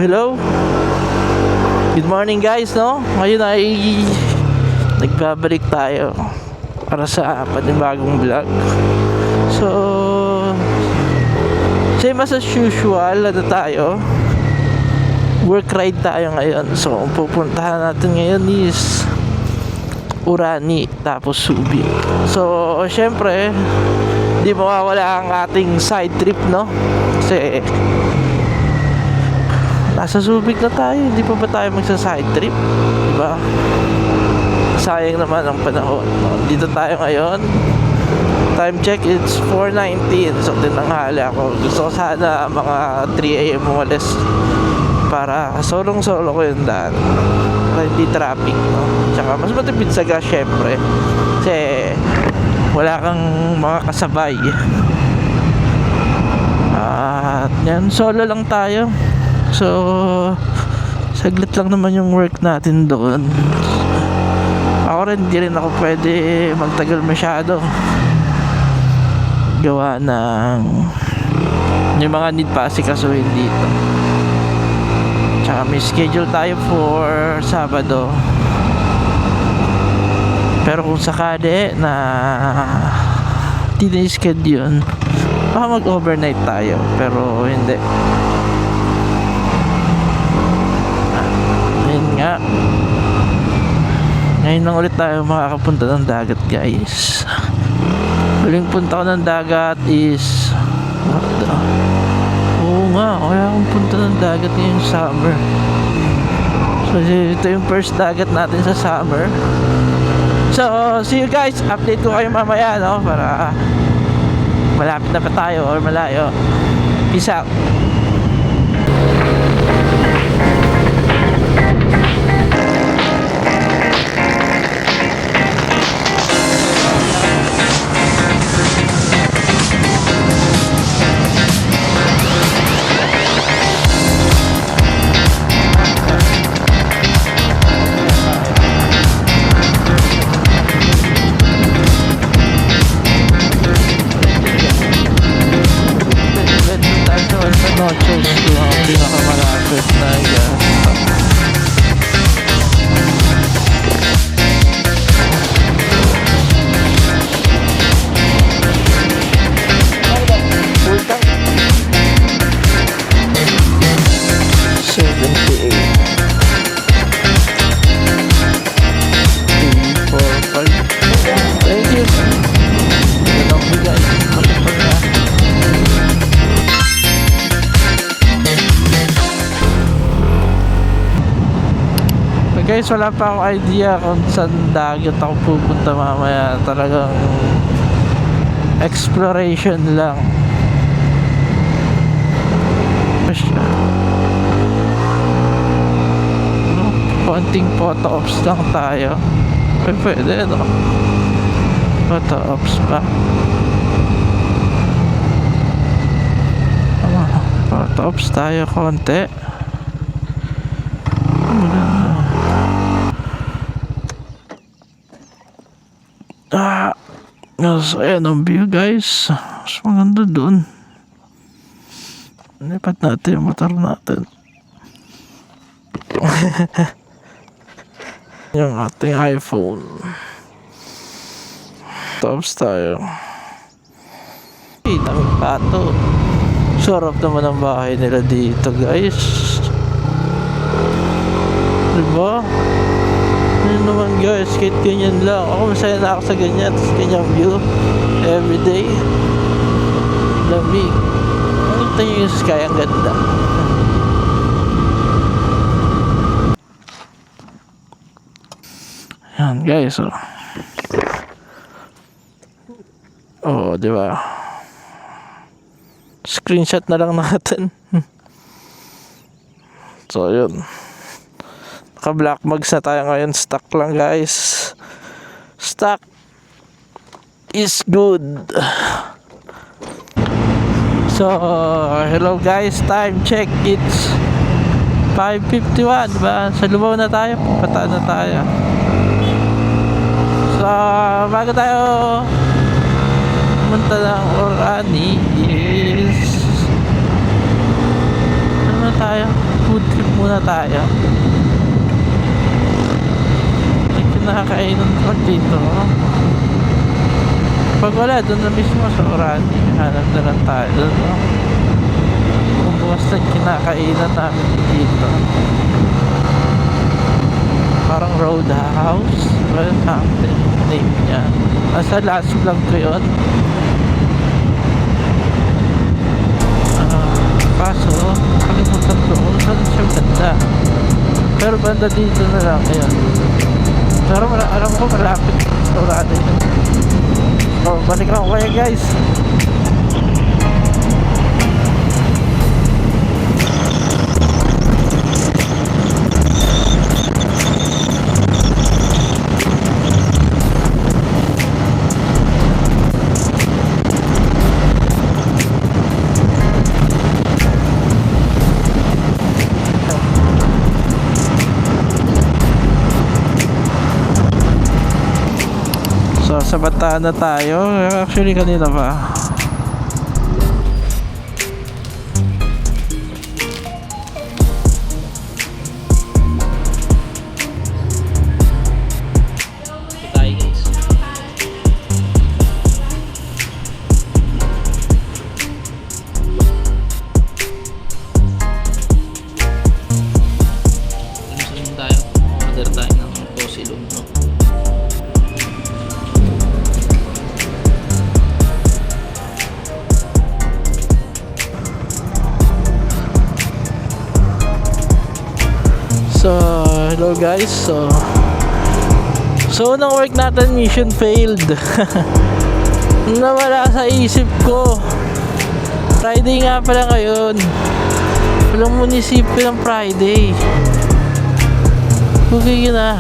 Hello. Good morning guys, no? Ngayon ay nagbabalik tayo para sa panibagong vlog. So, same as usual, tayo. Work ride tayo ngayon. So, ang pupuntahan natin ngayon is Urani, tapos Subic. So, syempre, di mawawala ang ating side trip, no? Kasi nasa Subic na tayo, hindi pa ba tayo magsa-side trip? Diba? Sayang naman ang panahon, no? Dito tayo ngayon. Time check, it's 4:19. So, tinanghali ako. Gusto ko sana mga 3 AM umalis para solong-solo ko yung daan. Para hindi traffic, no? Tsaka mas matipid sa gas, syempre. Kasi wala kang mga kasabay. At yan, solo lang tayo. So, saglit lang naman yung work natin doon. Ako rin, hindi rin ako pwede magtagal masyado. Gawa ng yung mga need pa asikasuhin dito. Tsaka may schedule tayo for Sabado. Pero kung sakali na tinisked yun, baka mag-overnight tayo. Pero hindi. Ayun nga. Ngayon lang ulit tayo makakapunta ng dagat, guys. Huling punta ko ng dagat is oo nga, kaya akong punta ng dagat ngayong summer. So ito yung first dagat natin sa summer. So see you guys, update ko kayo mamaya, no? Para malapit na pa tayo or malayo. Peace out. Noches yung ang pinakamalapit na guys, wala pa akong idea kung saan dagat ako pupunta mamaya. Talagang exploration lang. Konting photo ops lang tayo. Pwede, no? Photo ops pa. Photo ops tayo konti. So, ayan ang view, guys. Mas maganda dun. Lipat natin yung motor natin. Yung ating iPhone. Tops tayo. Daming pato. Sarap naman ang bahay nila dito, guys. Diba? Yun naman, guys, kahit ganyan lang. Ako masaya na ako sa ganyan. Tapos ganyang view everyday. Lamig. Nakita nyo yung sky, ang ganda. Yan, guys, oh. Oh, diba? Screenshot na lang natin. So, yun. Naka-black mags na tayo ngayon. Stock lang, guys. Stock is good. So, hello guys. Time check. It's 5:51, diba? Sa Lubao na tayo. Pataan na tayo. So, bago tayo pumunta ng Urani is ano na tayo? Food trip muna tayo. May kinakainan pa dito. Pag wala, doon na mismo sa Orani. Hanap na lang tayo doon, no? Bukas na kinakainan namin dito. Parang Roadhouse. Well, something name niya. Nasa last vlog ko yun. Kaso, kalimutan ko kung saan siya ganda. Pero banda dito na lang ngayon. Pero alam ko malapit sa Orani yun. So, balik lang ko kayo guys. So, sa Bataan na tayo. Actually, kanina pa. Tayo guys. Gusto tayo. Order tayo ng Tosilog, no? So, hello guys. So unang work natin, mission failed. Nawala sa isip ko. Friday nga pala ngayon. Walang munisipyo ng Friday. Okay na.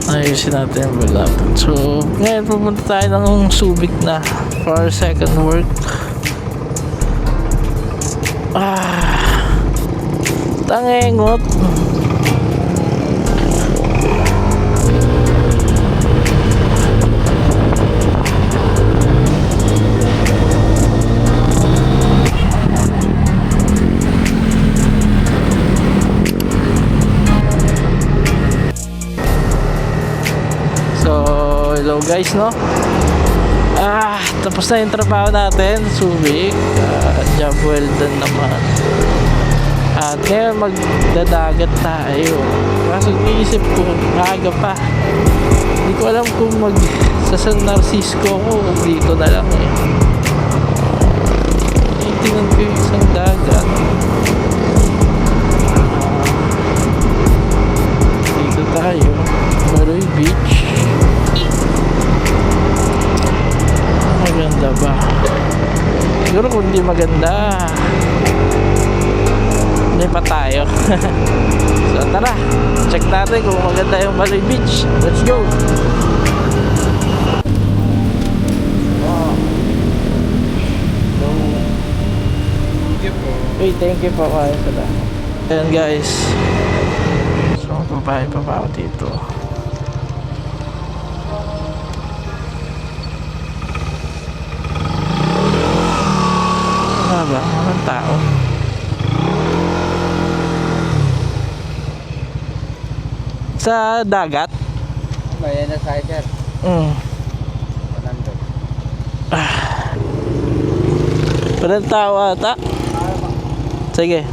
Ayusin natin yung laptop. So, ngayon pupunta tayo ng Subic na for our second work. Tangengot. So, hello guys, no? Tapos na yung trabaho natin, Subic. Job well done naman. At ngayon magdadagat tayo. Kaso iisip ko, maaga pa. Hindi ko alam kung sa San Narcisco ko, dito na lang eh. Tingnan ko yung isang dagat. Dito tayo. Maroy Beach. Maganda ba? Siguro kung hindi maganda, hindi pa tayo. So tara, check natin kung maganda yung Maroy Beach. Let's go. Hey, thank you po kayo sa lahat. Ayan guys, so babae pa ako dito. Wala ba? Walang tao. Sa dagat? Bayan na sa sir. 100. Walang tao ata. Sige.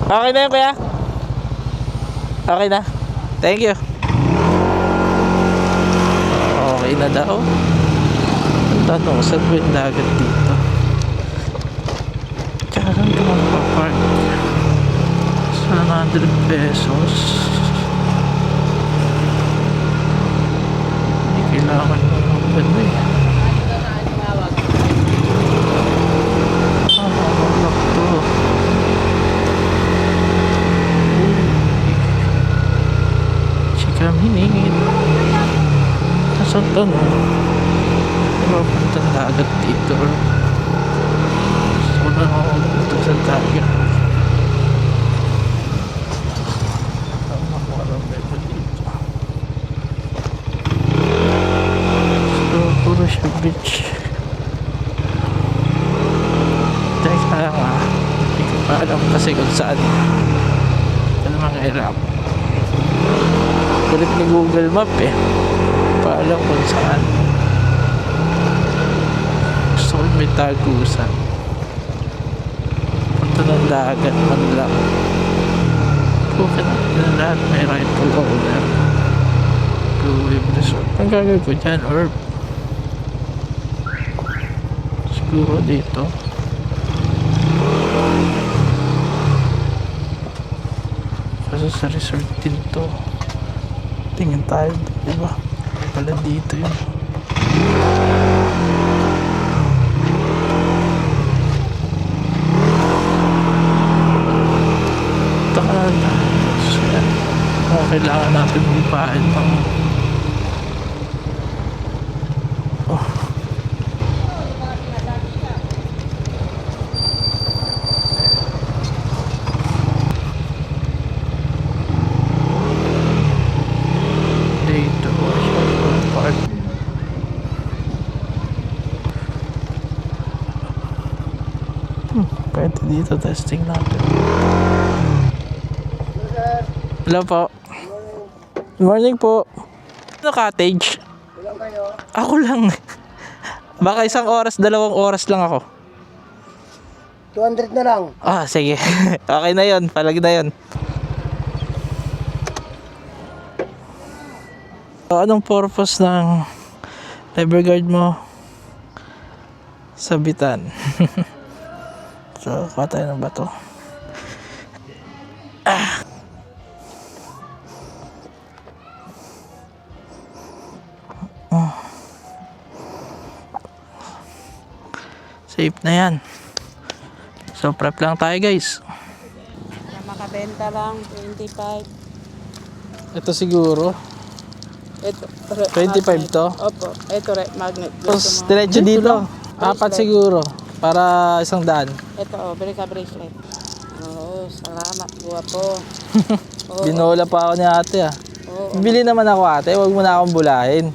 Okay na yun kuya? Okay na? Thank you. Okay na daw. Ang tanong, saan ba yung dagat dito? Tsaka saan ka magpapark? 100 pesos. Hindi kailangan mo ng ganda eh. Lock to. Chika miningit. Nasaan to no? Mapuntang dagat dito. Gusto ko na ako magpunta sa dagat. Puro siya beach. Teka lang ikot alam kasi kung saan. Ano mga hirap. Kulit ni Google Map eh. Pa alam kung saan. Gusto ko may tagusan. Punta ng dagat man lang. Okay na lahat may rightful owner. Blue Wave Resort. Ang gagawin ko dyan, Orb. Siguro dito. Kasi sa resort din to. Tingin tayo, diba? Pala dito yun. Ito ka na. So, yan. Kailangan natin magpahin pang dito. Park. Pwede dito, testing natin. Hello po. Good morning po. Ano cottage? Ilang kayo? Ako lang. Baka 1 oras, 2 oras lang ako. 200 na lang. Ah, sige. Okay na yon, palagi na yon. So, anong purpose ng liver guard mo? Sabitan. So, kuha tayo ng bato. Safe na yan. So, prep lang tayo guys. Na makabenta lang, 25. Ito siguro. Ito, 25 to? Opo, ito magnet. Tapos, diretso dito. 4 siguro. Para 100. Ito, bili ka bracelet. Oo, salamat, guwapo. Oo, Binola pa ako ni ate ah. oo. Bili naman ako ate, wag mo na akong bulahin.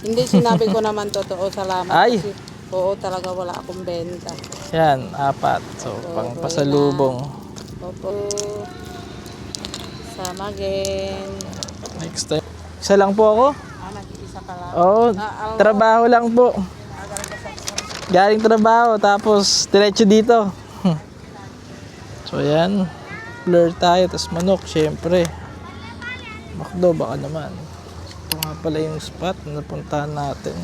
Hindi, sinabi ko naman totoo, salamat. Ay! Kasi, oo, talaga wala akong benta. Yan, 4. So, pang pasalubong. Opo. Sama again. Next time. Isa lang po ako? Nag-iisa pa lang. Oo, trabaho lang po. Galing trabaho, tapos diretso dito. So, yan. Blur tayo, tapos manok, syempre. Makdo, baka naman. Ito nga pala yung spot na napuntahan natin.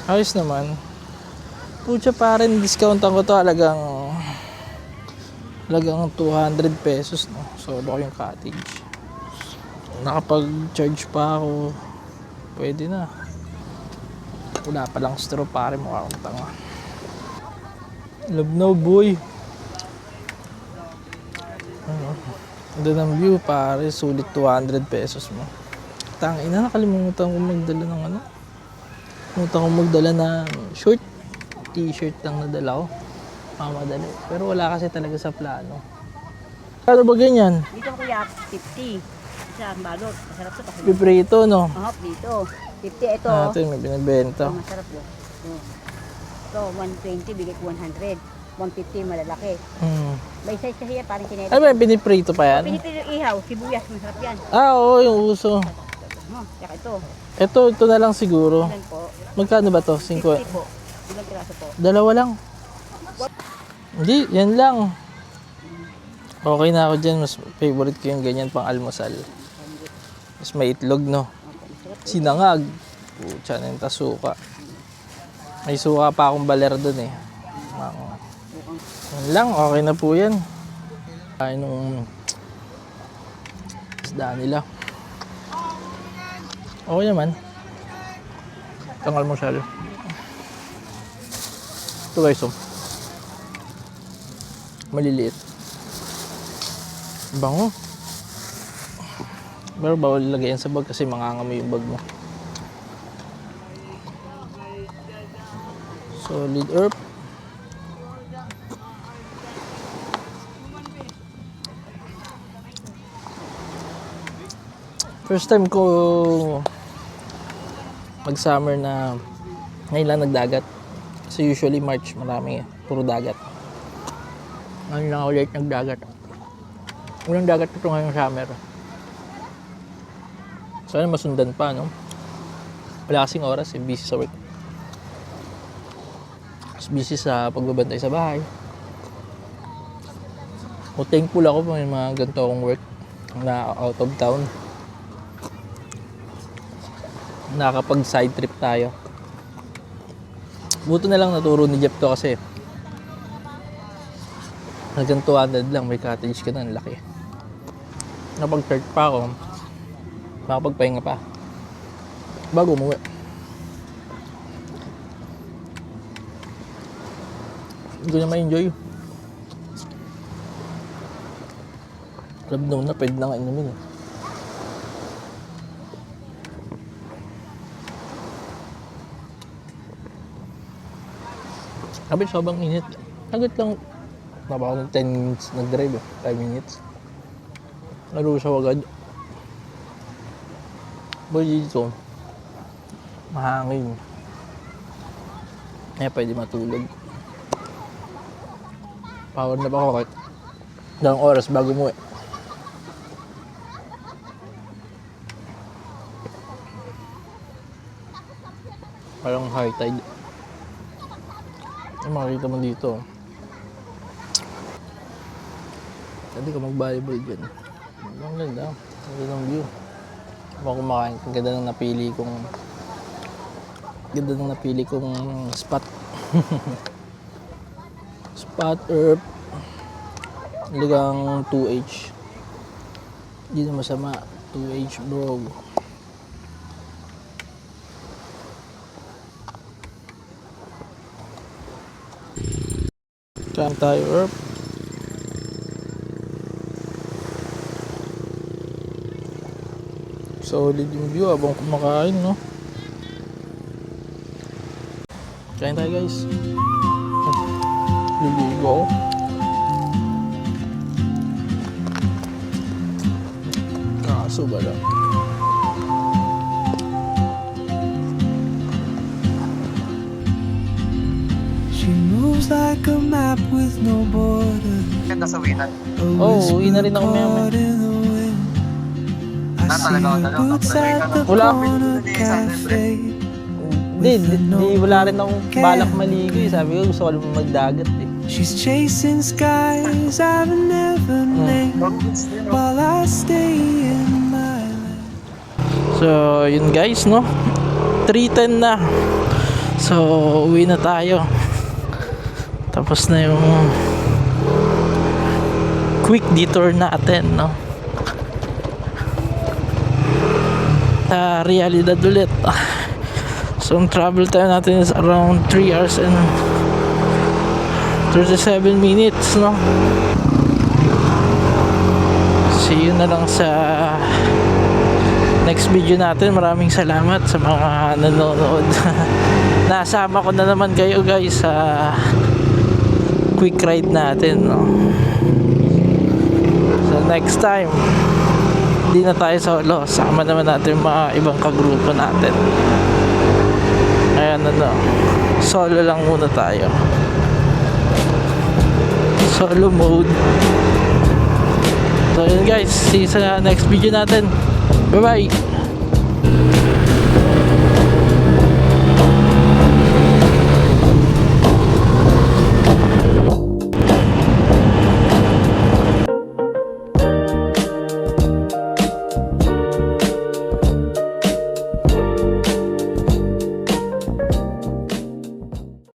Ayos naman. Pucha pa rin, discountan ko to halagang 200 pesos, no? So, baka yung cottage. Nakapag-charge pa ako. Pwede na. Wala pa lang straw, pare, mukha akong tanga. Love no boy. Ano? Doon ang view, pare, sulit 200 pesos mo. Tangina, nakalimutan ko magdala ng ano. Nakalimutan ko magdala ng short. T-shirt lang nadala ko. Mamadali. Pero wala kasi talaga sa plano. Ano ba ganyan? Dito kuya, 50. Isa ang balot. Masarap to kasi. Piprito, no? Mahop dito. 50 ito. Ito yung may binibenta. Masarap yun. Ito, 120, bigay ko 100. 150, malalaki. May size kasi yan, parang kineta. Ano ba yung piniprito pa yan? Pinito yung ihaw, sibuyas, masarap yan. Ah, oo, yung uso. Tsaka ito. Ito na lang siguro. Ilan po? Magkano ba to? 50 50? po. Ilang piraso po? Dalawa lang. Hindi, yan lang. Okay na ako dyan. Mas favorite ko yung ganyan pang almusal. Mas may itlog, no? Sinangag. Pucha na yung tasuka. May suka pa akong baler dun eh. Yan lang, okay na po yan. Kain nung isda nila. Okay naman. Itong almusal. Ito guys, oh. Maliliit. Bango. Pero bawal lagyan sa bag kasi mangangamoy yung bag mo. Solid earth. First time ko mag-summer na ngayon lang nagdagat. Kasi usually March marami puro dagat. Ngayon lang ako late nagdagat. Unang dagat ito ngayong summer. Sana masundan pa, no? Wala kasing oras, busy sa work. Mas busy sa pagbabantay sa bahay. O thankful ako may mga ganito akong work na out of town. Nakakapag side trip tayo. Buto na lang naturo ni Jeff to kasi hanggang 200 lang, may cottage ka na, ang laki. Napag-church pa ako, makapagpahinga pa bago umuwi. Hindi ko na ma-enjoy. Club noon na, pwede na nga inumin eh. Sabi, sobrang init. Agad lang, napaka ng 10 minutes nag-drive eh. 5 minutes. Narusaw agad. Boy, dito, mahangin. Kaya pwede matulog. Power na pa ako kahit dalang oras bago mo eh. Parang high tide. Ay, makikita mo dito. Pwede ka mag-volleyball dyan. Ang ganda. Ang ganda ng view. Ako kumakain. Ang ganda ng napili kong spot. Spot Earth. Ligang 2H. Hindi na masama. 2H bro. Kain tayo Earth. Solid yung view habang kumakain, no? Kain tayo guys. Liligo. Kaso ba lang? She moves like a map with no border. Ganda sa winan. Oh, uwi na rin ako maya-maya. I see her boots at the Wala. corner cafe. Hindi, wala rin akong balak maligo eh. Sabi ko, gusto ko lang magdagat eh. She's chasing skies I've never named while I stay in my lane. So, yun guys, no? 3:10 na. So, uwi na tayo. Tapos na yung quick detour natin, no? Sa realidad ulit. So, ang travel time natin is around 3 hours and 37 minutes, no? See you na lang sa next video natin. Maraming salamat sa mga nanonood. Nasama ko na naman kayo guys sa quick ride natin, no? So next time hindi na tayo solo, sama naman natin yung mga ibang kagrupo natin. Ayan, ano, solo lang muna tayo, solo mode. So yun guys, see you sa next video natin. Bye bye.